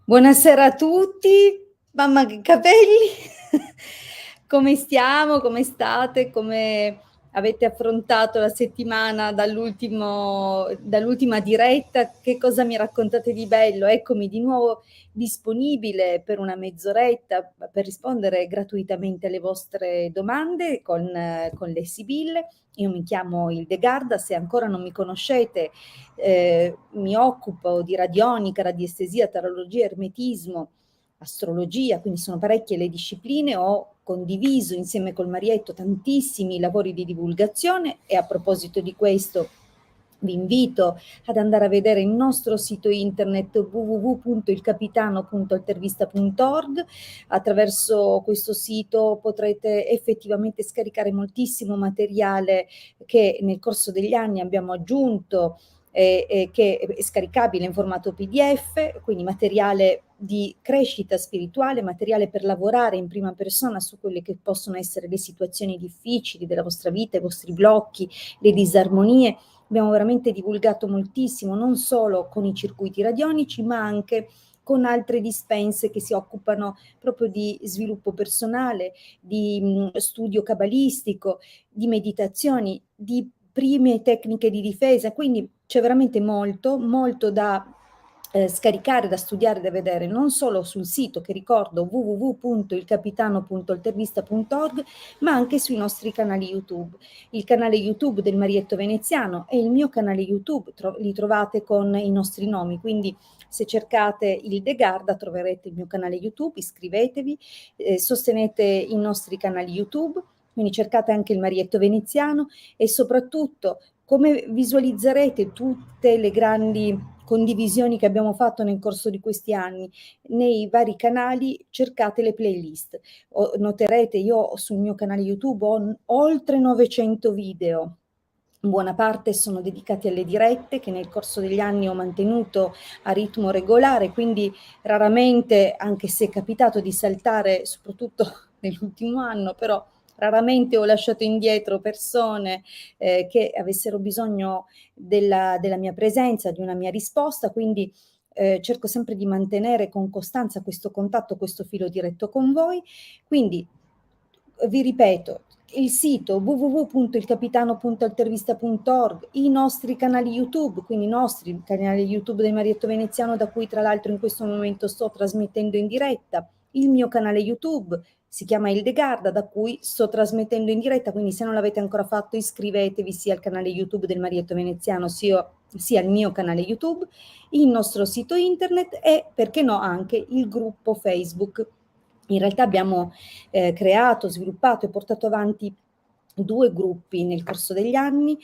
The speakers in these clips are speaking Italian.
Buonasera a tutti. Mamma che capelli! Come stiamo? Come state? Come avete affrontato la settimana dall'ultima diretta? Che cosa mi raccontate di bello? Eccomi di nuovo disponibile per una mezz'oretta per rispondere gratuitamente alle vostre domande con le Sibille. Io mi chiamo Hildegarda, se ancora non mi conoscete, mi occupo di radionica, radiestesia, tarologia, ermetismo, astrologia, quindi sono parecchie le discipline. Ho condiviso insieme col Marietto tantissimi lavori di divulgazione e a proposito di questo vi invito ad andare a vedere il nostro sito internet www.ilcapitano.altervista.org. Attraverso questo sito potrete effettivamente scaricare moltissimo materiale che nel corso degli anni abbiamo aggiunto, che è scaricabile in formato PDF, quindi materiale di crescita spirituale, materiale per lavorare in prima persona su quelle che possono essere le situazioni difficili della vostra vita, i vostri blocchi, le disarmonie. Abbiamo veramente divulgato moltissimo, non solo con i circuiti radionici, ma anche con altre dispense che si occupano proprio di sviluppo personale, di studio cabalistico, di meditazioni, di prime tecniche di difesa. Quindi c'è veramente molto, molto da scaricare, da studiare, da vedere, non solo sul sito che ricordo www.ilcapitano.altervista.org, ma anche sui nostri canali YouTube. Il canale YouTube del Marietto Veneziano e il mio canale YouTube li trovate con i nostri nomi, quindi se cercate Hildegarda troverete il mio canale YouTube, iscrivetevi, sostenete i nostri canali YouTube, quindi cercate anche il Marietto Veneziano e soprattutto come visualizzerete tutte le grandi condivisioni che abbiamo fatto nel corso di questi anni nei vari canali, cercate le playlist. Noterete, io sul mio canale YouTube ho oltre 900 video. Buona parte sono dedicati alle dirette che nel corso degli anni ho mantenuto a ritmo regolare, quindi raramente, anche se è capitato di saltare, soprattutto nell'ultimo anno, però raramente ho lasciato indietro persone che avessero bisogno della mia presenza, di una mia risposta, quindi cerco sempre di mantenere con costanza questo contatto, questo filo diretto con voi. Quindi vi ripeto, il sito www.ilcapitano.altervista.org, i nostri canali YouTube, quindi i nostri canali YouTube del Marietto Veneziano, da cui tra l'altro in questo momento sto trasmettendo in diretta, il mio canale YouTube, si chiama Hildegarda, da cui sto trasmettendo in diretta, quindi se non l'avete ancora fatto iscrivetevi sia al canale YouTube del Marietto Veneziano sia al mio canale YouTube, il nostro sito internet e, perché no, anche il gruppo Facebook. In realtà abbiamo creato, sviluppato e portato avanti 2 gruppi nel corso degli anni,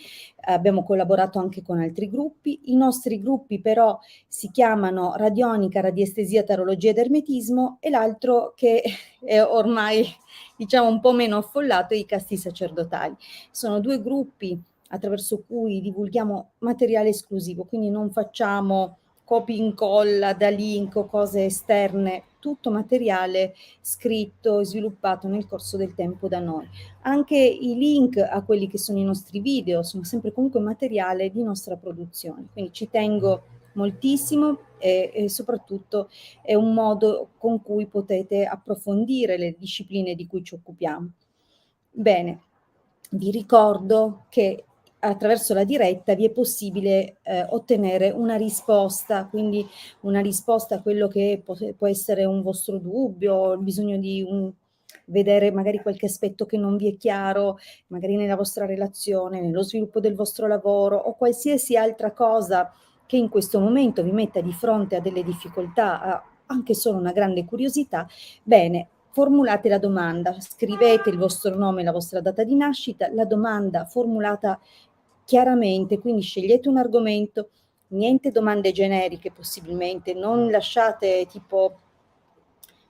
abbiamo collaborato anche con altri gruppi. I nostri gruppi però si chiamano Radionica, Radiestesia, Tarologia ed Ermetismo e l'altro che è ormai diciamo un po' meno affollato, i Casti Sacerdotali. Sono 2 gruppi attraverso cui divulghiamo materiale esclusivo, quindi non facciamo copia e incolla da link o cose esterne, tutto materiale scritto e sviluppato nel corso del tempo da noi. Anche i link a quelli che sono i nostri video sono sempre comunque materiale di nostra produzione, quindi ci tengo moltissimo e soprattutto è un modo con cui potete approfondire le discipline di cui ci occupiamo. Bene, vi ricordo che attraverso la diretta vi è possibile ottenere una risposta, quindi una risposta a quello che può essere un vostro dubbio, il bisogno di vedere magari qualche aspetto che non vi è chiaro, magari nella vostra relazione, nello sviluppo del vostro lavoro o qualsiasi altra cosa che in questo momento vi metta di fronte a delle difficoltà, a anche solo una grande curiosità. Bene, formulate la domanda, scrivete il vostro nome e la vostra data di nascita, la domanda formulata chiaramente, quindi scegliete un argomento, niente domande generiche possibilmente, non lasciate tipo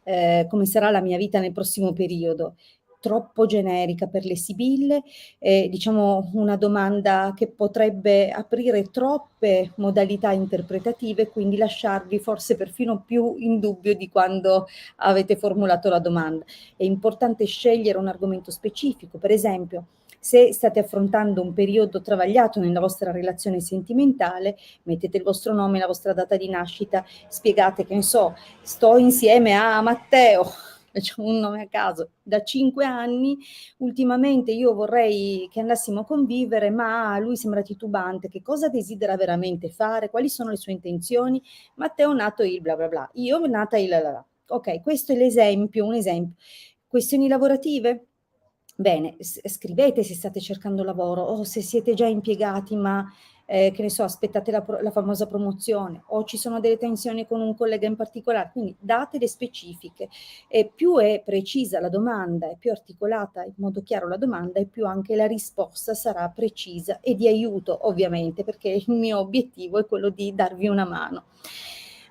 come sarà la mia vita nel prossimo periodo, troppo generica per le sibille, diciamo una domanda che potrebbe aprire troppe modalità interpretative, quindi lasciarvi forse perfino più in dubbio di quando avete formulato la domanda. È importante scegliere un argomento specifico, per esempio Se state affrontando un periodo travagliato nella vostra relazione sentimentale, mettete il vostro nome, la vostra data di nascita, spiegate che ne so, sto insieme a Matteo, facciamo un nome a caso, da 5 anni, ultimamente io vorrei che andassimo a convivere, ma lui sembra titubante, che cosa desidera veramente fare, quali sono le sue intenzioni, Matteo nato il bla bla bla, io nata il la la la. Ok, questo è l'esempio, un esempio. Questioni lavorative? Bene, scrivete se state cercando lavoro o se siete già impiegati, ma che ne so, aspettate la famosa promozione o ci sono delle tensioni con un collega in particolare, quindi date le specifiche. E più è precisa la domanda e più articolata in modo chiaro la domanda e più anche la risposta sarà precisa e di aiuto, ovviamente, perché il mio obiettivo è quello di darvi una mano.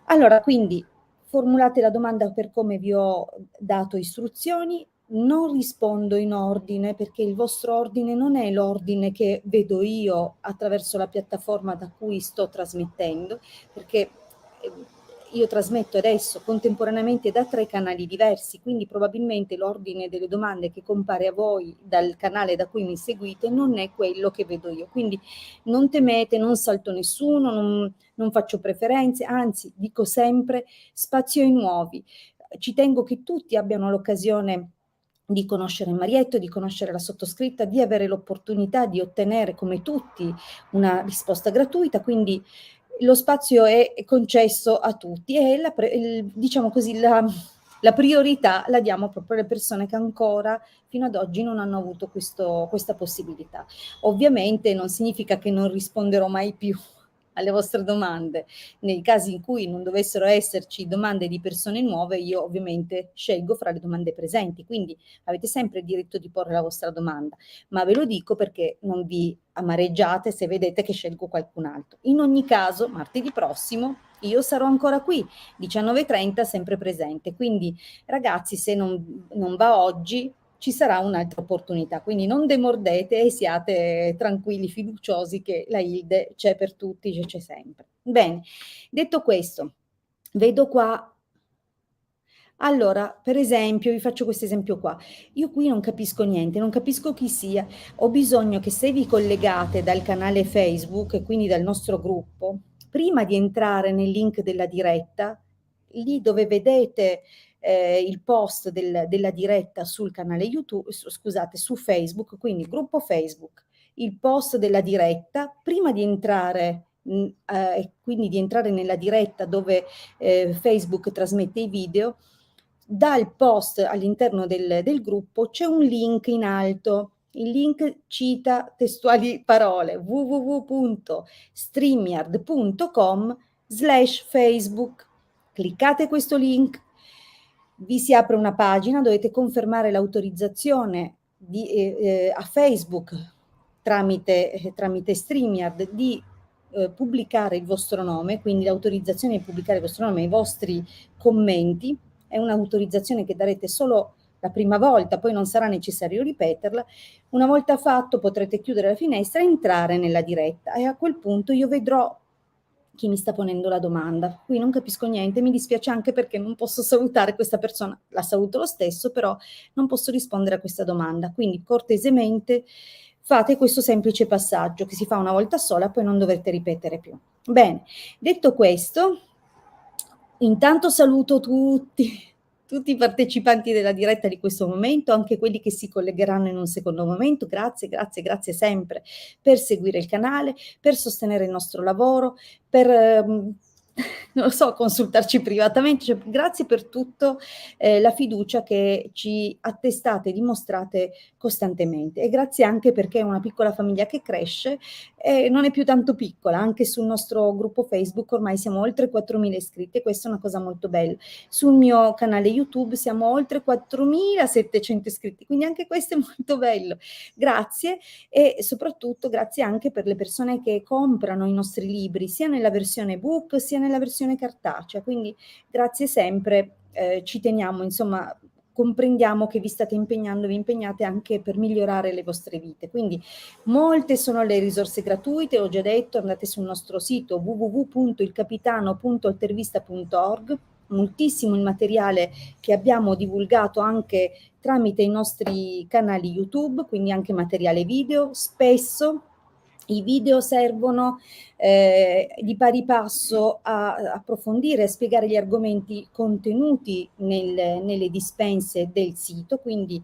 Allora, quindi formulate la domanda per come vi ho dato istruzioni, non rispondo in ordine perché il vostro ordine non è l'ordine che vedo io attraverso la piattaforma da cui sto trasmettendo, perché io trasmetto adesso contemporaneamente da 3 canali diversi, quindi probabilmente l'ordine delle domande che compare a voi dal canale da cui mi seguite non è quello che vedo io. Quindi non temete, non salto nessuno, non faccio preferenze, anzi dico sempre spazio ai nuovi. Ci tengo che tutti abbiano l'occasione di conoscere Marietto, di conoscere la sottoscritta, di avere l'opportunità di ottenere come tutti una risposta gratuita, quindi lo spazio è concesso a tutti e diciamo così, la priorità la diamo proprio alle persone che ancora fino ad oggi non hanno avuto questa possibilità. Ovviamente non significa che non risponderò mai più alle vostre domande. Nei casi in cui non dovessero esserci domande di persone nuove, io ovviamente scelgo fra le domande presenti, quindi avete sempre il diritto di porre la vostra domanda, ma ve lo dico perché non vi amareggiate se vedete che scelgo qualcun altro. In ogni caso, martedì prossimo io sarò ancora qui, 19:30 sempre presente, quindi ragazzi se non va oggi ci sarà un'altra opportunità, quindi non demordete e siate tranquilli, fiduciosi che la Hilde c'è per tutti, c'è sempre. Bene, detto questo, vedo qua. Allora, per esempio, vi faccio questo esempio qua. Io qui non capisco niente, non capisco chi sia. Ho bisogno che se vi collegate dal canale Facebook e quindi dal nostro gruppo, prima di entrare nel link della diretta, lì dove vedete il post della diretta sul canale YouTube, scusate, su Facebook, quindi il gruppo Facebook, il post della diretta, prima di entrare, quindi di entrare nella diretta dove Facebook trasmette i video, dal post all'interno del gruppo c'è un link in alto. Il link cita testuali parole www.streamyard.com/Facebook. Cliccate questo link, vi si apre una pagina, dovete confermare l'autorizzazione a Facebook tramite StreamYard di pubblicare il vostro nome, quindi l'autorizzazione di pubblicare il vostro nome e i vostri commenti. È un'autorizzazione che darete solo la prima volta, poi non sarà necessario ripeterla. Una volta fatto potrete chiudere la finestra e entrare nella diretta e a quel punto io vedrò chi mi sta ponendo la domanda. Qui non capisco niente, mi dispiace anche perché non posso salutare questa persona, la saluto lo stesso, però non posso rispondere a questa domanda. Quindi cortesemente fate questo semplice passaggio che si fa una volta sola, poi non dovrete ripetere più. Bene, detto questo, intanto saluto tutti i partecipanti della diretta di questo momento, anche quelli che si collegheranno in un secondo momento. Grazie, grazie, grazie sempre per seguire il canale, per sostenere il nostro lavoro, per non lo so, consultarci privatamente. Cioè, grazie per tutto la fiducia che ci attestate e dimostrate costantemente. E grazie anche perché è una piccola famiglia che cresce e non è più tanto piccola. Anche sul nostro gruppo Facebook ormai siamo oltre 4.000 iscritti e questa è una cosa molto bella. Sul mio canale YouTube siamo oltre 4.700 iscritti, quindi anche questo è molto bello. Grazie e soprattutto grazie anche per le persone che comprano i nostri libri, sia nella versione book sia nella versione cartacea, quindi grazie sempre, ci teniamo, insomma, comprendiamo che vi state impegnando, vi impegnate anche per migliorare le vostre vite. Quindi molte sono le risorse gratuite, ho già detto, andate sul nostro sito www.ilcapitano.altervista.org, moltissimo il materiale che abbiamo divulgato anche tramite i nostri canali YouTube, quindi anche materiale video. Spesso i video servono di pari passo a approfondire, a spiegare gli argomenti contenuti nelle dispense del sito, quindi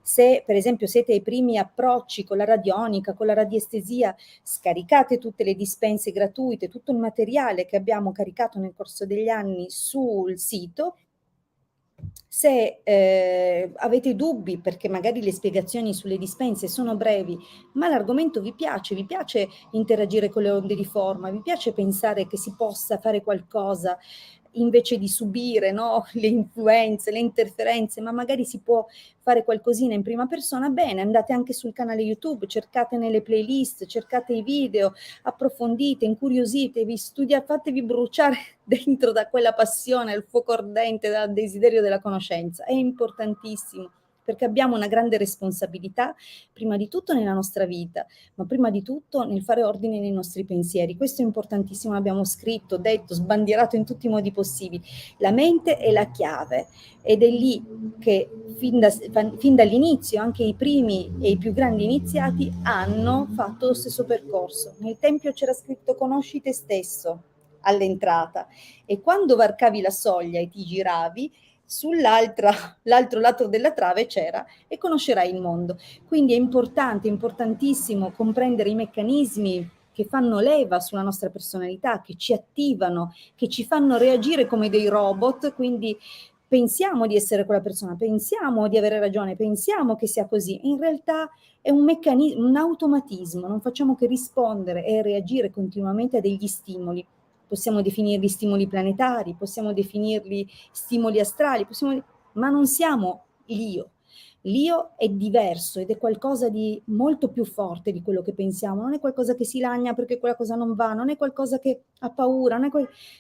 se per esempio siete ai primi approcci con la radionica, con la radiestesia, scaricate tutte le dispense gratuite, tutto il materiale che abbiamo caricato nel corso degli anni sul sito. Se avete dubbi, perché magari le spiegazioni sulle dispense sono brevi, ma l'argomento vi piace interagire con le onde di forma, vi piace pensare che si possa fare qualcosa invece di subire, no, le influenze, le interferenze, ma magari si può fare qualcosina in prima persona, bene, andate anche sul canale YouTube, cercate nelle playlist, cercate i video, approfondite, incuriositevi, fatevi bruciare dentro da quella passione, il fuoco ardente, dal desiderio della conoscenza. È importantissimo, perché abbiamo una grande responsabilità, prima di tutto nella nostra vita, ma prima di tutto nel fare ordine nei nostri pensieri. Questo è importantissimo, l'abbiamo scritto, detto, sbandierato in tutti i modi possibili. La mente è la chiave ed è lì che fin dall'inizio anche i primi e i più grandi iniziati hanno fatto lo stesso percorso. Nel Tempio c'era scritto conosci te stesso all'entrata e quando varcavi la soglia e ti giravi, l'altro lato della trave c'era e conoscerai il mondo. Quindi è importante, importantissimo comprendere i meccanismi che fanno leva sulla nostra personalità, che ci attivano, che ci fanno reagire come dei robot, quindi pensiamo di essere quella persona, pensiamo di avere ragione, pensiamo che sia così. In realtà è un meccanismo, un automatismo, non facciamo che rispondere e reagire continuamente a degli stimoli. Possiamo definirli stimoli planetari, possiamo definirli stimoli astrali, ma non siamo l'io. L'io è diverso ed è qualcosa di molto più forte di quello che pensiamo, non è qualcosa che si lagna perché quella cosa non va, non è qualcosa che ha paura,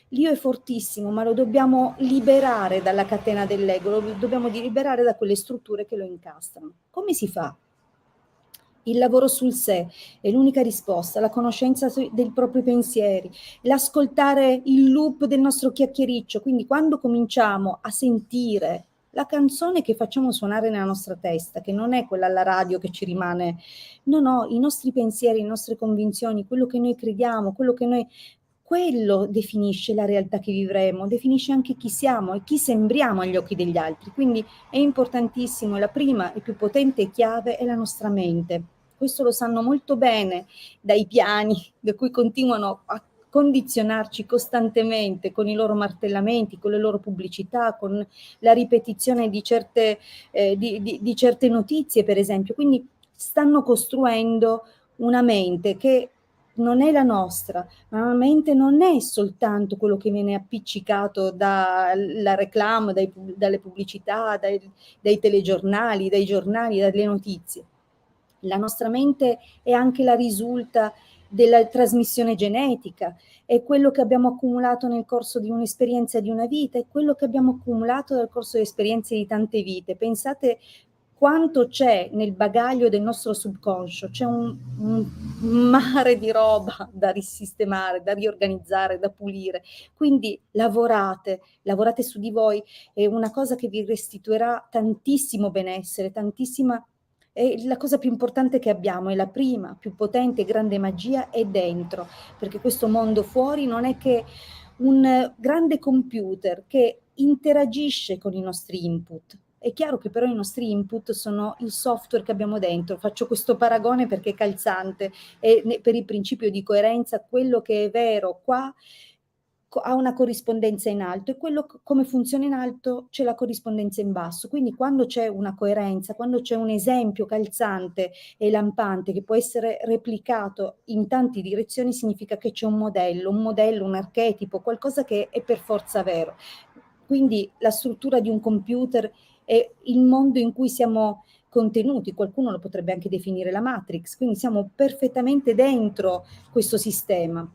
l'io è fortissimo, ma lo dobbiamo liberare dalla catena dell'ego, lo dobbiamo liberare da quelle strutture che lo incastrano. Come si fa? Il lavoro sul sé è l'unica risposta, la conoscenza dei propri pensieri, l'ascoltare il loop del nostro chiacchiericcio. Quindi quando cominciamo a sentire la canzone che facciamo suonare nella nostra testa, che non è quella alla radio che ci rimane, no, i nostri pensieri, le nostre convinzioni, quello che noi crediamo, quello definisce la realtà che vivremo, definisce anche chi siamo e chi sembriamo agli occhi degli altri. Quindi è importantissimo, la prima e più potente chiave è la nostra mente. Questo lo sanno molto bene dai piani da cui continuano a condizionarci costantemente con i loro martellamenti, con le loro pubblicità, con la ripetizione di certe notizie, per esempio. Quindi stanno costruendo una mente che non è la nostra, ma la mente non è soltanto quello che viene appiccicato dalla reclame, dalle pubblicità, dai telegiornali, dai giornali, dalle notizie. La nostra mente è anche la risulta della trasmissione genetica, è quello che abbiamo accumulato nel corso di un'esperienza di una vita, è quello che abbiamo accumulato nel corso di esperienze di tante vite. Pensate quanto c'è nel bagaglio del nostro subconscio, c'è un mare di roba da risistemare, da riorganizzare, da pulire. Quindi lavorate su di voi, è una cosa che vi restituirà tantissimo benessere, tantissima. E la cosa più importante che abbiamo, è la prima, più potente e grande magia, è dentro, perché questo mondo fuori non è che un grande computer che interagisce con i nostri input. È chiaro che però i nostri input sono il software che abbiamo dentro. Faccio questo paragone perché è calzante e per il principio di coerenza quello che è vero qua ha una corrispondenza in alto e quello come funziona in alto c'è la corrispondenza in basso. Quindi quando c'è una coerenza, quando c'è un esempio calzante e lampante che può essere replicato in tante direzioni, significa che c'è un modello, un archetipo, qualcosa che è per forza vero. Quindi la struttura di un computer è il mondo in cui siamo contenuti, qualcuno lo potrebbe anche definire la Matrix, quindi siamo perfettamente dentro questo sistema.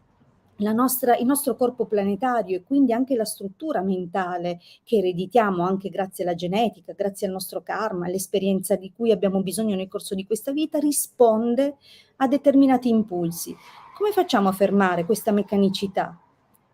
Il nostro corpo planetario e quindi anche la struttura mentale che ereditiamo anche grazie alla genetica, grazie al nostro karma, all'esperienza di cui abbiamo bisogno nel corso di questa vita, risponde a determinati impulsi. Come facciamo a fermare questa meccanicità?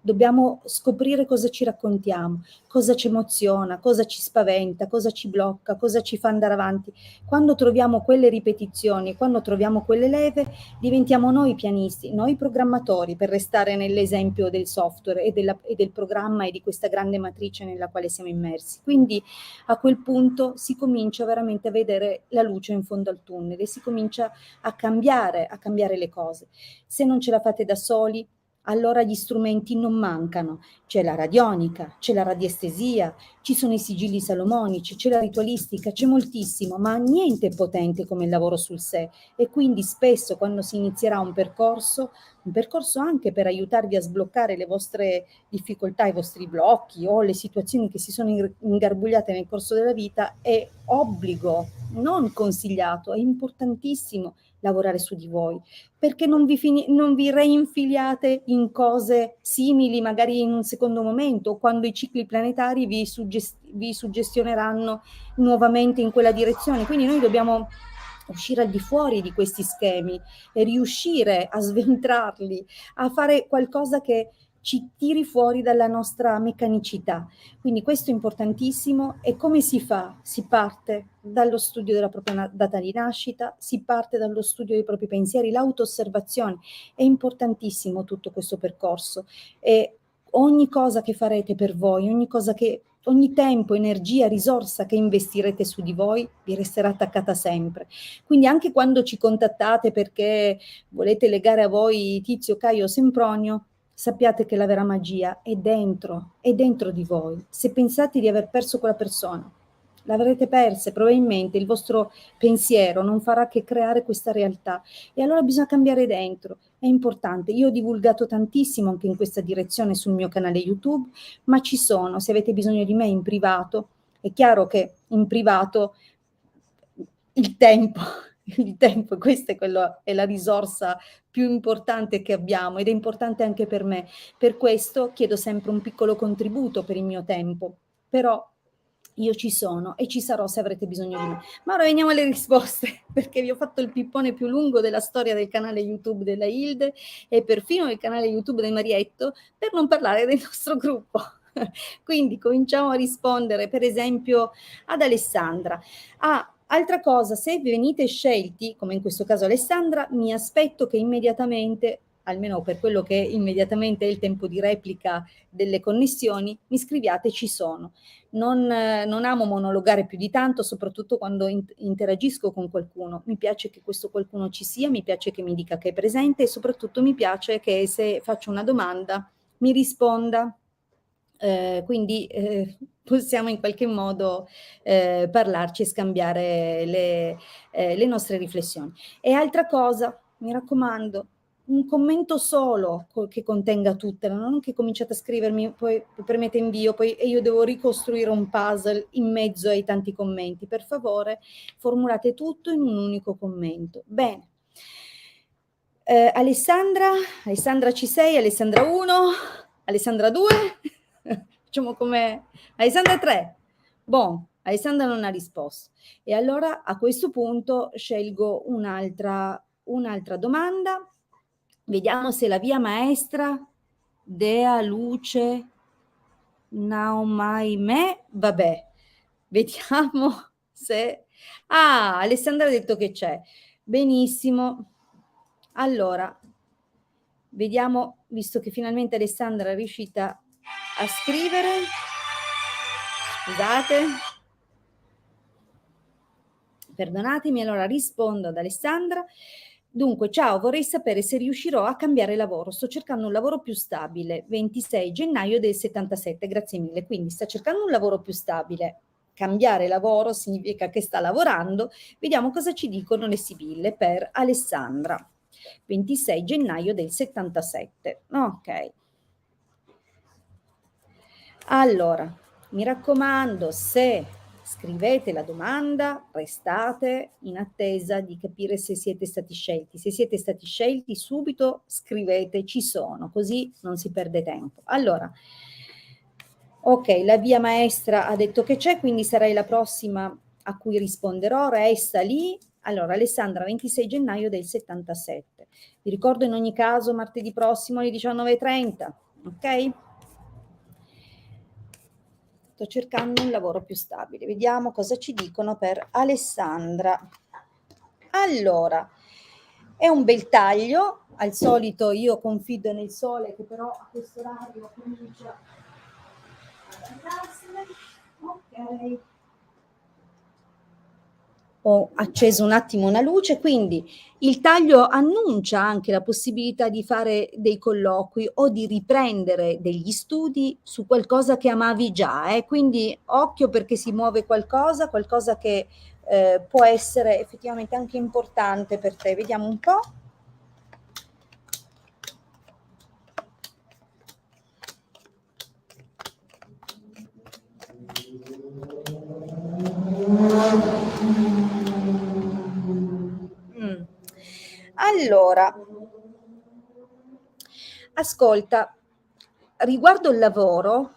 dobbiamo scoprire cosa ci raccontiamo, cosa ci emoziona, cosa ci spaventa, cosa ci blocca, cosa ci fa andare avanti. Quando troviamo quelle ripetizioni, quando troviamo quelle leve, diventiamo noi pianisti, noi programmatori, per restare nell'esempio del software e del programma e di questa grande matrice nella quale siamo immersi. Quindi a quel punto si comincia veramente a vedere la luce in fondo al tunnel e si comincia a cambiare le cose. Se non ce la fate da soli, allora gli strumenti non mancano. C'è la radionica, c'è la radiestesia, ci sono i sigilli salomonici, c'è la ritualistica, c'è moltissimo, ma niente è potente come il lavoro sul sé. E quindi spesso quando si inizierà un percorso anche per aiutarvi a sbloccare le vostre difficoltà, i vostri blocchi o le situazioni che si sono ingarbugliate nel corso della vita, è obbligo, non consigliato, è importantissimo lavorare su di voi, perché non vi reinfiliate in cose simili magari in un secondo momento, o quando i cicli planetari vi suggestioneranno nuovamente in quella direzione. Quindi noi dobbiamo uscire al di fuori di questi schemi e riuscire a sventrarli, a fare qualcosa che ci tiri fuori dalla nostra meccanicità. Quindi questo è importantissimo. E come si fa? Si parte dallo studio della propria data di nascita, si parte dallo studio dei propri pensieri, l'auto-osservazione. È importantissimo tutto questo percorso e ogni cosa che farete per voi, ogni tempo, energia, risorsa che investirete su di voi vi resterà attaccata sempre. Quindi anche quando ci contattate perché volete legare a voi Tizio, Caio, Sempronio, sappiate che la vera magia è dentro di voi. Se pensate di aver perso quella persona, l'avrete persa, probabilmente il vostro pensiero non farà che creare questa realtà. E allora bisogna cambiare dentro, è importante. Io ho divulgato tantissimo anche in questa direzione sul mio canale YouTube, ma ci sono, se avete bisogno di me in privato, è chiaro che in privato il tempo, il tempo, è la risorsa più importante che abbiamo ed è importante anche per me. Per questo chiedo sempre un piccolo contributo per il mio tempo, però io ci sono e ci sarò se avrete bisogno di me. Ma ora veniamo alle risposte, perché vi ho fatto il pippone più lungo della storia del canale YouTube della Hilde e perfino del canale YouTube del Marietto, per non parlare del nostro gruppo. Quindi cominciamo a rispondere, per esempio, ad Alessandra. Altra cosa, se venite scelti, come in questo caso Alessandra, mi aspetto che immediatamente, almeno per quello che immediatamente è il tempo di replica delle connessioni, mi scriviate ci sono. Non amo monologare più di tanto, soprattutto quando interagisco con qualcuno. Mi piace che questo qualcuno ci sia, mi piace che mi dica che è presente e soprattutto mi piace che se faccio una domanda mi risponda. Quindi possiamo in qualche modo parlarci e scambiare le nostre riflessioni. E altra cosa, mi raccomando, un commento solo che contenga tutte, non che cominciate a scrivermi, poi premete invio, poi e io devo ricostruire un puzzle in mezzo ai tanti commenti. Per favore, formulate tutto in un unico commento. Bene. Alessandra ci sei? Alessandra 1, Alessandra 2, facciamo come Alessandra 3. Bon, Alessandra non ha risposto. E allora a questo punto scelgo un'altra domanda. Vediamo se la via maestra Dea Luce Naumai me, vabbè, vediamo se... Ah, Alessandra ha detto che c'è. Benissimo. Allora, vediamo, visto che finalmente Alessandra è riuscita a scrivere. Scusate. Perdonatemi, allora rispondo ad Alessandra. Dunque, ciao, vorrei sapere se riuscirò a cambiare lavoro. Sto cercando un lavoro più stabile, 26 gennaio del 77, grazie mille. Quindi sta cercando un lavoro più stabile. Cambiare lavoro significa che sta lavorando. Vediamo cosa ci dicono le sibille per Alessandra. 26 gennaio del 77. Ok. Allora, mi raccomando, se scrivete la domanda, restate in attesa di capire se siete stati scelti. Se siete stati scelti, subito scrivete ci sono, così non si perde tempo. Allora, ok, la via maestra ha detto che c'è, quindi sarai la prossima a cui risponderò. Resta lì. Allora, Alessandra, 26 gennaio del 77. Vi ricordo in ogni caso martedì prossimo alle 19:30. ok? Sto cercando un lavoro più stabile. Vediamo cosa ci dicono per Alessandra. Allora, è un bel taglio. Al solito io confido nel sole, che però a questo orario comincia a andarsene. Ok. Ho acceso un attimo una luce, quindi il taglio annuncia anche la possibilità di fare dei colloqui o di riprendere degli studi su qualcosa che amavi già, quindi occhio perché si muove qualcosa, qualcosa che può essere effettivamente anche importante per te. Vediamo un po'. Allora, ascolta, riguardo il lavoro,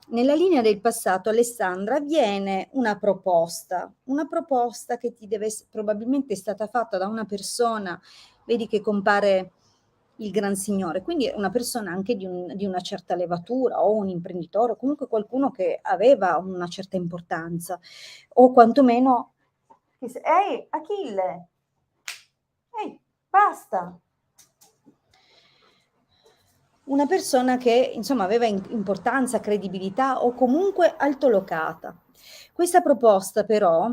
nella linea del passato, Alessandra, viene una proposta che ti deve probabilmente è stata fatta da una persona, vedi che compare il Gran Signore, quindi una persona anche di una certa levatura o un imprenditore o comunque qualcuno che aveva una certa importanza o quantomeno... Ehi, Achille! Ehi, basta! Una persona che insomma aveva importanza, credibilità o comunque altolocata. Questa proposta però,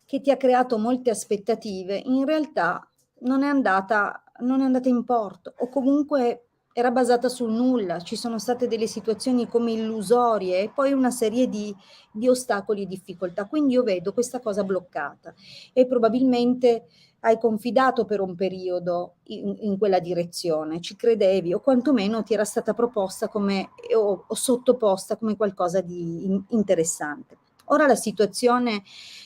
che ti ha creato molte aspettative, in realtà non è andata in porto o comunque era basata sul nulla, ci sono state delle situazioni come illusorie e poi una serie di ostacoli e difficoltà. Quindi io vedo questa cosa bloccata e probabilmente hai confidato per un periodo in quella direzione, ci credevi o quantomeno ti era stata proposta come, o sottoposta come qualcosa di interessante. Ora la situazione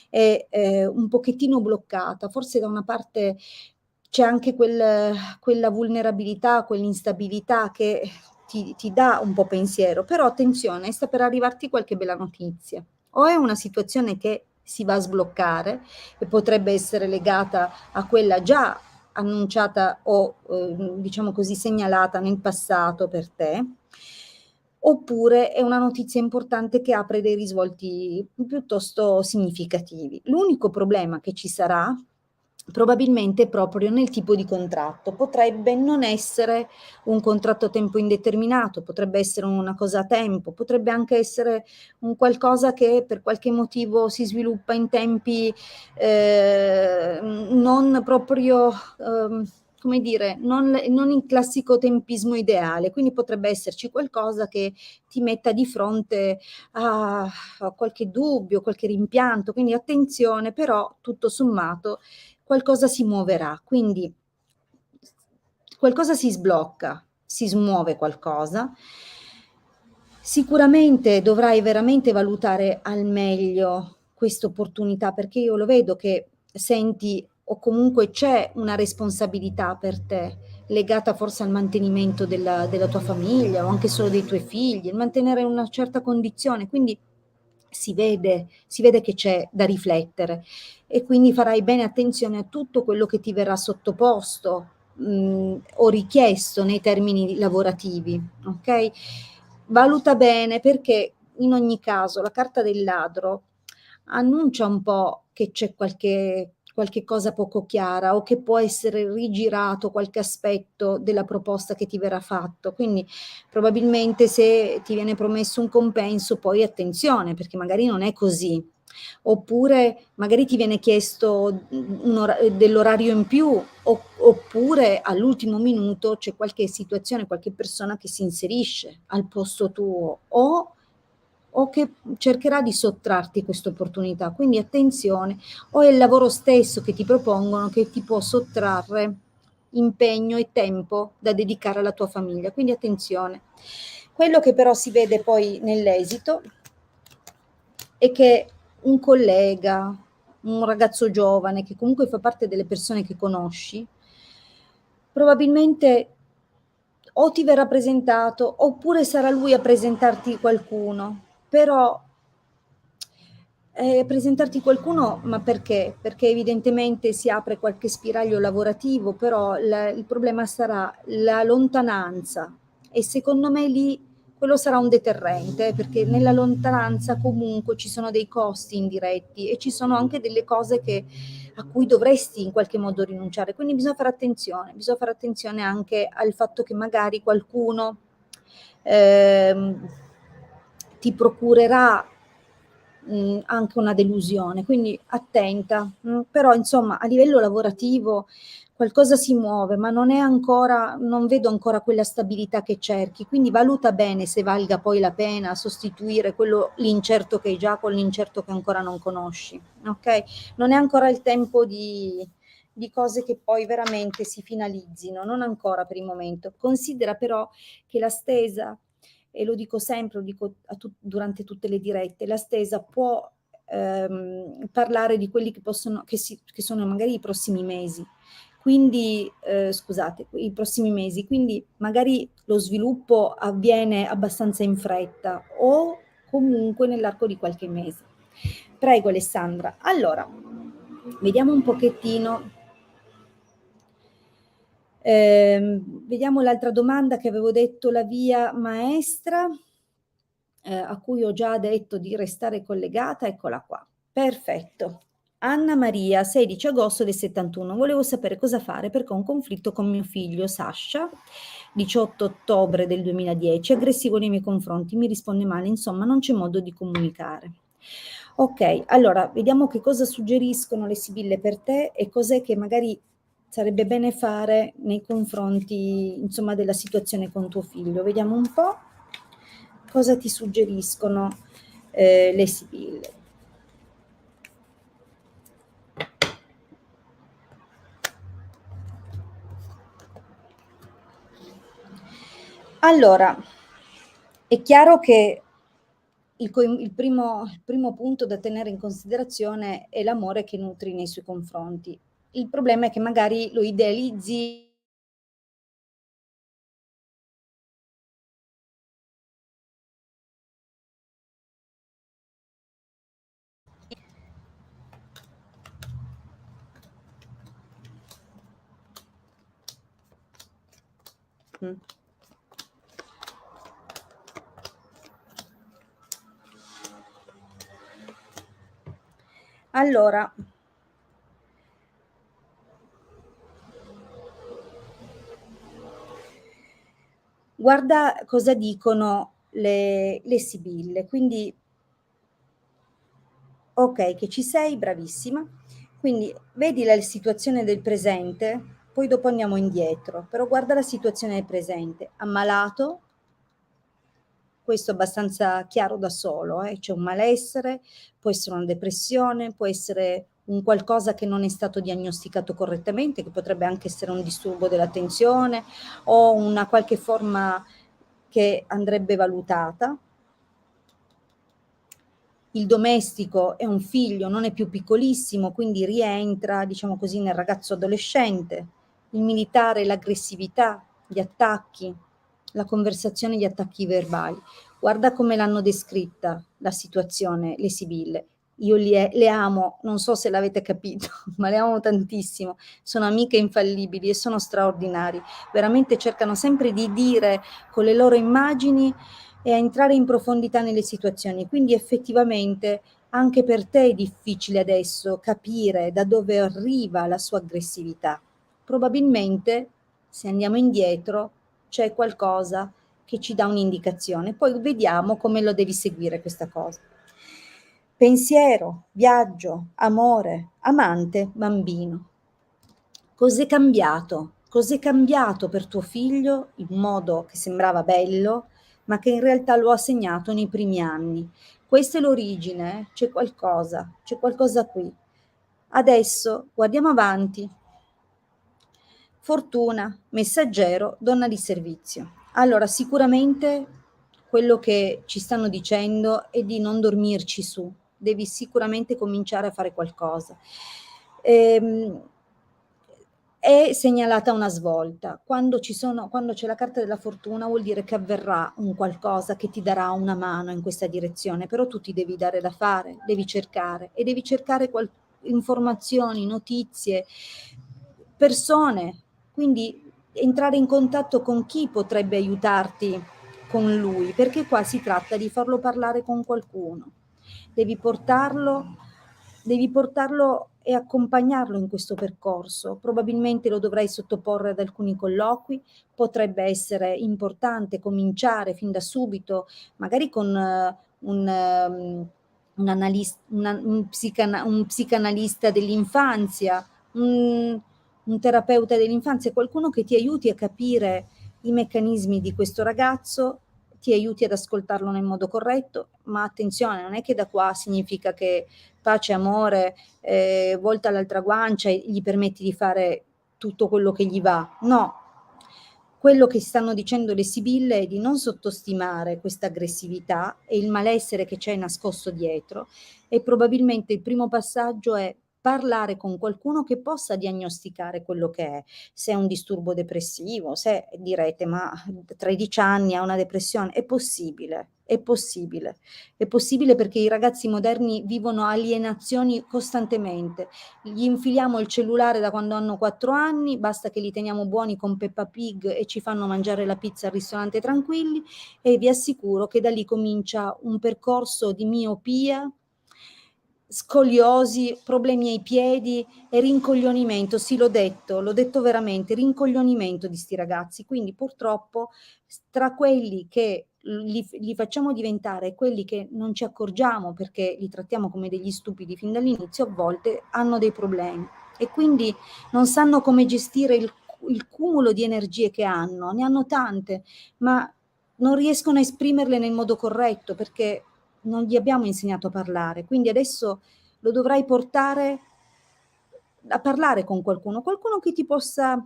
è un pochettino bloccata, forse da una parte c'è anche quella vulnerabilità, quell'instabilità che ti dà un po' pensiero, però attenzione, sta per arrivarti qualche bella notizia. O è una situazione che si va a sbloccare e potrebbe essere legata a quella già annunciata o diciamo così segnalata nel passato per te, oppure è una notizia importante che apre dei risvolti piuttosto significativi. L'unico problema che ci sarà probabilmente è proprio nel tipo di contratto. Potrebbe non essere un contratto a tempo indeterminato, potrebbe essere una cosa a tempo, potrebbe anche essere un qualcosa che per qualche motivo si sviluppa in tempi non proprio, come dire, non il classico tempismo ideale, quindi potrebbe esserci qualcosa che ti metta di fronte a qualche dubbio, qualche rimpianto, quindi attenzione, però tutto sommato qualcosa si muoverà, quindi qualcosa si sblocca, si smuove qualcosa. Sicuramente dovrai veramente valutare al meglio questa opportunità, perché io lo vedo che senti o comunque c'è una responsabilità per te legata forse al mantenimento della tua famiglia o anche solo dei tuoi figli, il mantenere una certa condizione, quindi si vede che c'è da riflettere e quindi farai bene attenzione a tutto quello che ti verrà sottoposto o richiesto nei termini lavorativi, ok? Valuta bene perché in ogni caso la carta del ladro annuncia un po' che c'è qualche cosa poco chiara o che può essere rigirato qualche aspetto della proposta che ti verrà fatto. Quindi probabilmente se ti viene promesso un compenso, poi attenzione, perché magari non è così. Oppure magari ti viene chiesto dell'orario in più, oppure all'ultimo minuto c'è qualche situazione, qualche persona che si inserisce al posto tuo o che cercherà di sottrarti questa opportunità. Quindi attenzione, o è il lavoro stesso che ti propongono che ti può sottrarre impegno e tempo da dedicare alla tua famiglia. Quindi attenzione. Quello che però si vede poi nell'esito è che un collega, un ragazzo giovane che comunque fa parte delle persone che conosci, probabilmente o ti verrà presentato oppure sarà lui a presentarti qualcuno, però presentarti qualcuno, ma perché? Perché evidentemente si apre qualche spiraglio lavorativo, però il problema sarà la lontananza e secondo me lì quello sarà un deterrente, perché nella lontananza comunque ci sono dei costi indiretti e ci sono anche delle cose a cui dovresti in qualche modo rinunciare. Quindi bisogna fare attenzione anche al fatto che magari qualcuno ti procurerà anche una delusione, quindi attenta. Però insomma a livello lavorativo qualcosa si muove, ma non vedo ancora quella stabilità che cerchi, quindi valuta bene se valga poi la pena sostituire l'incerto che hai già con l'incerto che ancora non conosci, ok? Non è ancora il tempo di cose che poi veramente si finalizzino, non ancora per il momento. Considera però che la stesa, e lo dico sempre, lo dico durante tutte le dirette, la stesa può parlare di quelli che sono magari i prossimi mesi. Quindi, scusate, i prossimi mesi, quindi magari lo sviluppo avviene abbastanza in fretta o comunque nell'arco di qualche mese. Prego Alessandra. Allora, vediamo un pochettino. Vediamo l'altra domanda che avevo detto, la via maestra, a cui ho già detto di restare collegata, eccola qua. Perfetto. Anna Maria, 16 agosto del 71. Volevo sapere cosa fare perché ho un conflitto con mio figlio Sasha, 18 ottobre del 2010, aggressivo nei miei confronti, mi risponde male, insomma non c'è modo di comunicare. Ok, allora vediamo che cosa suggeriscono le sibille per te e cos'è che magari sarebbe bene fare nei confronti, insomma, della situazione con tuo figlio. Vediamo un po' cosa ti suggeriscono le sibille. Allora, è chiaro che il primo punto da tenere in considerazione è l'amore che nutri nei suoi confronti. Il problema è che magari lo idealizzi. Mm. Allora, guarda cosa dicono le sibille. Quindi, ok, che ci sei, bravissima. Quindi vedi la situazione del presente, poi dopo andiamo indietro, però guarda la situazione del presente. Ammalato, questo è abbastanza chiaro da solo, c'è un malessere, può essere una depressione, può essere un qualcosa che non è stato diagnosticato correttamente, che potrebbe anche essere un disturbo dell'attenzione o una qualche forma che andrebbe valutata. Il domestico è un figlio, non è più piccolissimo, quindi rientra, diciamo così, nel ragazzo adolescente. Il militare, l'aggressività, gli attacchi, la conversazione, gli attacchi verbali. Guarda come l'hanno descritta la situazione, le sibille. Io le amo, non so se l'avete capito, ma le amo tantissimo. Sono amiche infallibili e sono straordinari. Veramente cercano sempre di dire con le loro immagini e a entrare in profondità nelle situazioni. Quindi effettivamente anche per te è difficile adesso capire da dove arriva la sua aggressività. Probabilmente, se andiamo indietro, c'è qualcosa che ci dà un'indicazione. Poi vediamo come lo devi seguire questa cosa. Pensiero, viaggio, amore, amante, bambino. Cos'è cambiato? Cos'è cambiato per tuo figlio in modo che sembrava bello, ma che in realtà lo ha segnato nei primi anni? Questa è l'origine, c'è qualcosa qui. Adesso guardiamo avanti. Fortuna, messaggero, donna di servizio. Allora, sicuramente quello che ci stanno dicendo è di non dormirci su, devi sicuramente cominciare a fare qualcosa. È segnalata una svolta. Quando c'è la carta della fortuna vuol dire che avverrà un qualcosa che ti darà una mano in questa direzione, però tu ti devi dare da fare, devi cercare e devi cercare informazioni, notizie, persone. Quindi entrare in contatto con chi potrebbe aiutarti con lui, perché qua si tratta di farlo parlare con qualcuno. Devi portarlo e accompagnarlo in questo percorso. Probabilmente lo dovrai sottoporre ad alcuni colloqui, potrebbe essere importante cominciare fin da subito, magari con un psicanalista dell'infanzia, un terapeuta dell'infanzia, qualcuno che ti aiuti a capire i meccanismi di questo ragazzo, ti aiuti ad ascoltarlo nel modo corretto, ma attenzione, non è che da qua significa che pace, amore, volta all'altra guancia e gli permetti di fare tutto quello che gli va. No, quello che stanno dicendo le sibille è di non sottostimare questa aggressività e il malessere che c'è nascosto dietro, e probabilmente il primo passaggio è parlare con qualcuno che possa diagnosticare quello che è, se è un disturbo depressivo, se direte ma a 13 anni ha una depressione, è possibile, è possibile, è possibile perché i ragazzi moderni vivono alienazioni costantemente, gli infiliamo il cellulare da quando hanno 4 anni, basta che li teniamo buoni con Peppa Pig e ci fanno mangiare la pizza al ristorante tranquilli, e vi assicuro che da lì comincia un percorso di miopia, scoliosi, problemi ai piedi e rincoglionimento. Sì, l'ho detto veramente, rincoglionimento di sti ragazzi. Quindi purtroppo tra quelli che li facciamo diventare e quelli che non ci accorgiamo perché li trattiamo come degli stupidi fin dall'inizio, a volte hanno dei problemi e quindi non sanno come gestire il cumulo di energie che hanno, ne hanno tante, ma non riescono a esprimerle nel modo corretto perché non gli abbiamo insegnato a parlare, quindi adesso lo dovrai portare a parlare con qualcuno, qualcuno che ti possa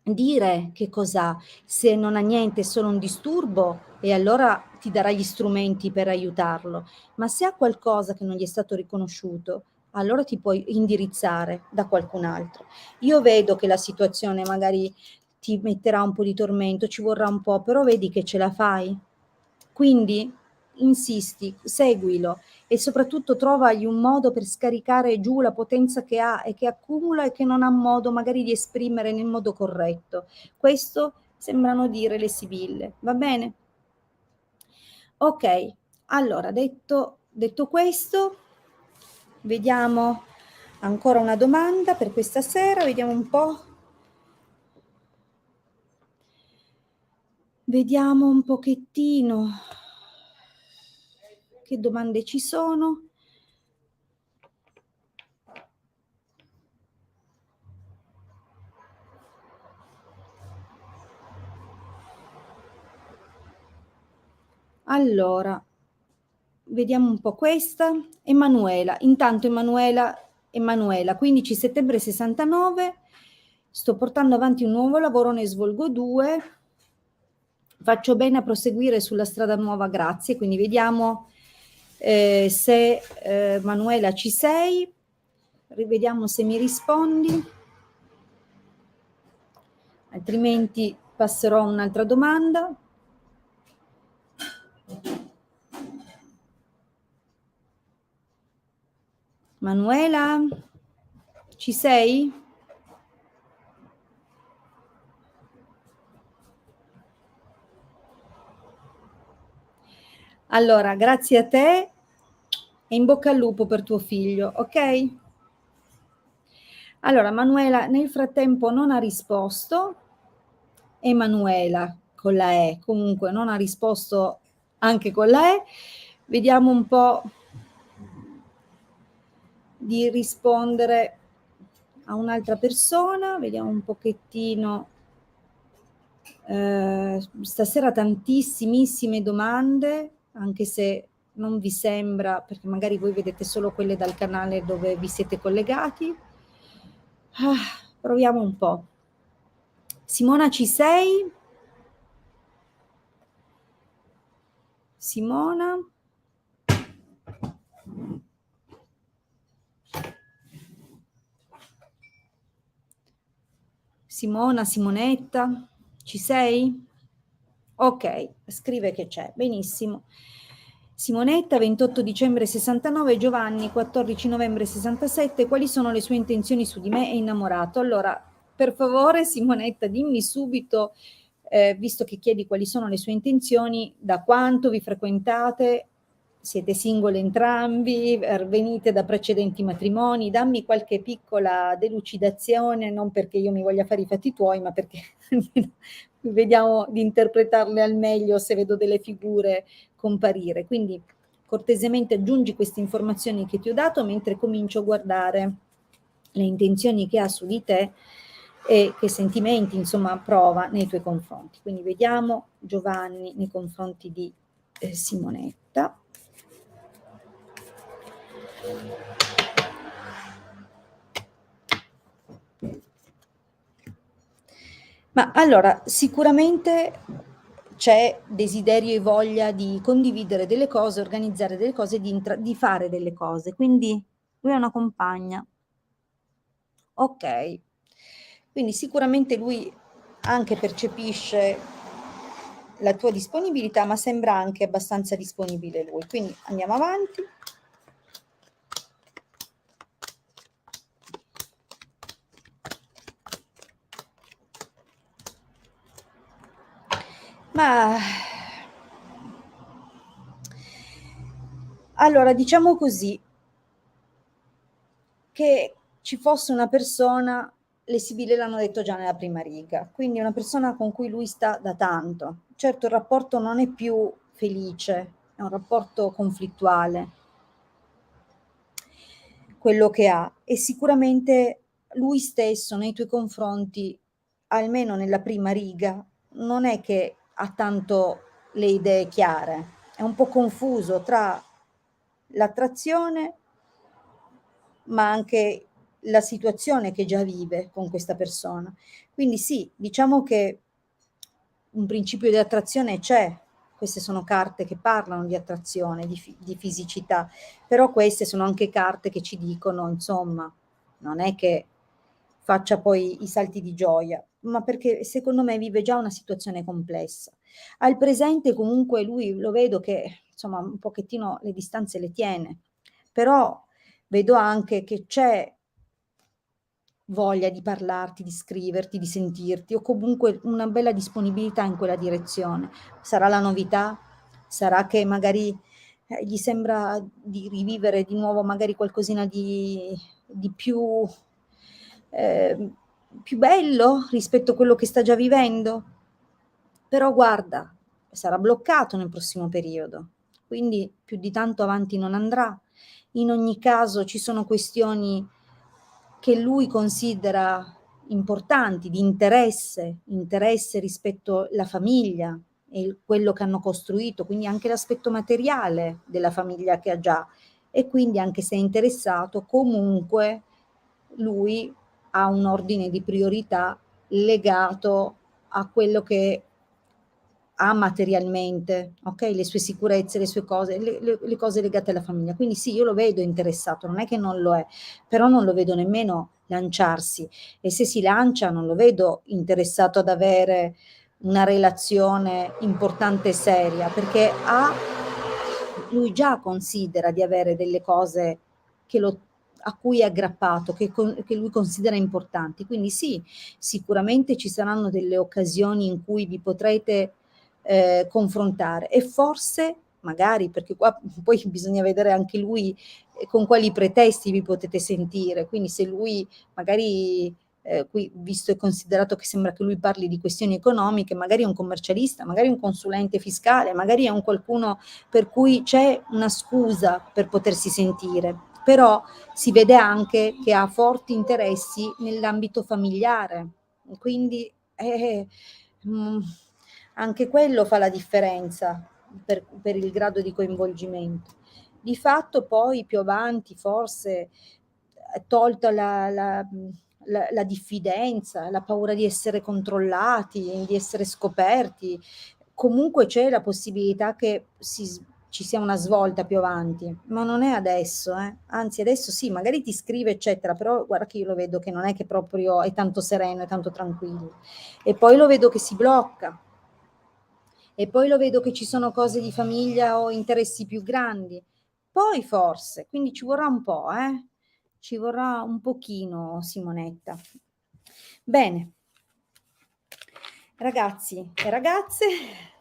dire che cos'ha, se non ha niente, è solo un disturbo, e allora ti darà gli strumenti per aiutarlo, ma se ha qualcosa che non gli è stato riconosciuto, allora ti puoi indirizzare da qualcun altro. Io vedo che la situazione magari ti metterà un po' di tormento, ci vorrà un po', però vedi che ce la fai. Quindi insisti, seguilo e soprattutto trovagli un modo per scaricare giù la potenza che ha e che accumula e che non ha modo magari di esprimere nel modo corretto. Questo sembrano dire le sibille, va bene? Ok, allora detto questo, vediamo ancora una domanda per questa sera, vediamo un po'. Vediamo un pochettino che domande ci sono. Allora, vediamo un po' questa. Emanuela, intanto Emanuela, 15 settembre 69, sto portando avanti un nuovo lavoro, ne svolgo 2, faccio bene a proseguire sulla strada nuova, grazie. Quindi vediamo se Manuela ci sei, rivediamo se mi rispondi, altrimenti passerò a un'altra domanda. Manuela, ci sei? Allora, grazie a te e in bocca al lupo per tuo figlio, ok? Allora, Manuela nel frattempo non ha risposto, Emanuela con la E, comunque non ha risposto anche con la E. Vediamo un po' di rispondere a un'altra persona, vediamo un pochettino. Stasera tantissimissime domande, anche se non vi sembra, perché magari voi vedete solo quelle dal canale dove vi siete collegati. Proviamo un po'. Simona, ci sei? Simona? Simona, Simonetta, ci sei? Ok, scrive che c'è, benissimo. Simonetta, 28 dicembre 69, Giovanni, 14 novembre 67, quali sono le sue intenzioni su di me? È innamorato. Allora, Per favore, Simonetta, dimmi subito, visto che chiedi quali sono le sue intenzioni, da quanto vi frequentate, siete singoli entrambi, venite da precedenti matrimoni, dammi qualche piccola delucidazione, non perché io mi voglia fare i fatti tuoi, ma perché vediamo di interpretarle al meglio se vedo delle figure comparire. Quindi cortesemente aggiungi queste informazioni che ti ho dato mentre comincio a guardare le intenzioni che ha su di te e che sentimenti, insomma, prova nei tuoi confronti. Quindi vediamo Giovanni nei confronti di Simonetta. Ma allora, sicuramente c'è desiderio e voglia di condividere delle cose, organizzare delle cose, di fare delle cose. Quindi lui è una compagna. Ok. Quindi sicuramente lui anche percepisce la tua disponibilità, ma sembra anche abbastanza disponibile lui. Quindi andiamo avanti. Ma allora, diciamo così, che ci fosse una persona, le Sibille l'hanno detto già nella prima riga, quindi una persona con cui lui sta da tanto. Certo, il rapporto non è più felice, è un rapporto conflittuale, quello che ha, e sicuramente lui stesso nei tuoi confronti, almeno nella prima riga, non è che ha tanto le idee chiare, è un po' confuso tra l'attrazione ma anche la situazione che già vive con questa persona. Quindi sì, diciamo che un principio di attrazione c'è, queste sono carte che parlano di attrazione, di fisicità, però queste sono anche carte che ci dicono, insomma, non è che faccia poi i salti di gioia, ma perché secondo me vive già una situazione complessa. Al presente comunque lui lo vedo che insomma un pochettino le distanze le tiene, però vedo anche che c'è voglia di parlarti, di scriverti, di sentirti o comunque una bella disponibilità in quella direzione. Sarà la novità? Sarà che magari gli sembra di rivivere di nuovo magari qualcosina di eh, più bello rispetto a quello che sta già vivendo? Però guarda, sarà bloccato nel prossimo periodo, quindi più di tanto avanti non andrà. In ogni caso ci sono questioni che lui considera importanti, di interesse rispetto alla famiglia e quello che hanno costruito, quindi anche l'aspetto materiale della famiglia che ha già. E quindi anche se è interessato, comunque lui ha un ordine di priorità legato a quello che ha materialmente, ok? Le sue sicurezze, le sue cose, le cose legate alla famiglia. Quindi sì, io lo vedo interessato, non è che non lo è, però non lo vedo nemmeno lanciarsi e se si lancia non lo vedo interessato ad avere una relazione importante e seria, perché lui già considera di avere delle cose che a cui è aggrappato, che lui considera importanti. Quindi sì, sicuramente ci saranno delle occasioni in cui vi potrete confrontare e forse magari perché qua poi bisogna vedere anche lui con quali pretesti vi potete sentire, quindi se lui magari qui visto e considerato che sembra che lui parli di questioni economiche, magari è un commercialista, magari un consulente fiscale, magari è un qualcuno per cui c'è una scusa per potersi sentire, però si vede anche che ha forti interessi nell'ambito familiare, quindi mh, anche quello fa la differenza per il grado di coinvolgimento. Di fatto poi più avanti forse tolta la diffidenza, la paura di essere controllati, di essere scoperti, comunque c'è la possibilità che ci sia una svolta più avanti, ma non è adesso, anzi adesso sì, magari ti scrive eccetera, però guarda che io lo vedo che non è che proprio è tanto sereno, è tanto tranquillo, e poi lo vedo che si blocca, e poi lo vedo che ci sono cose di famiglia o interessi più grandi, poi forse, quindi ci vorrà un po', ci vorrà un pochino, Simonetta. Bene, ragazzi e ragazze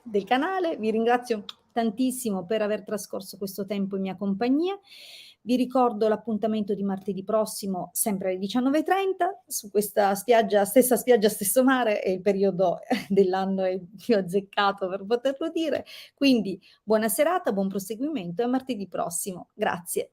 del canale, vi ringrazio tantissimo per aver trascorso questo tempo in mia compagnia. Vi ricordo l'appuntamento di martedì prossimo, sempre alle 19:30, su questa spiaggia, stesso mare, è il periodo dell'anno è più azzeccato per poterlo dire. Quindi buona serata, buon proseguimento e a martedì prossimo. Grazie.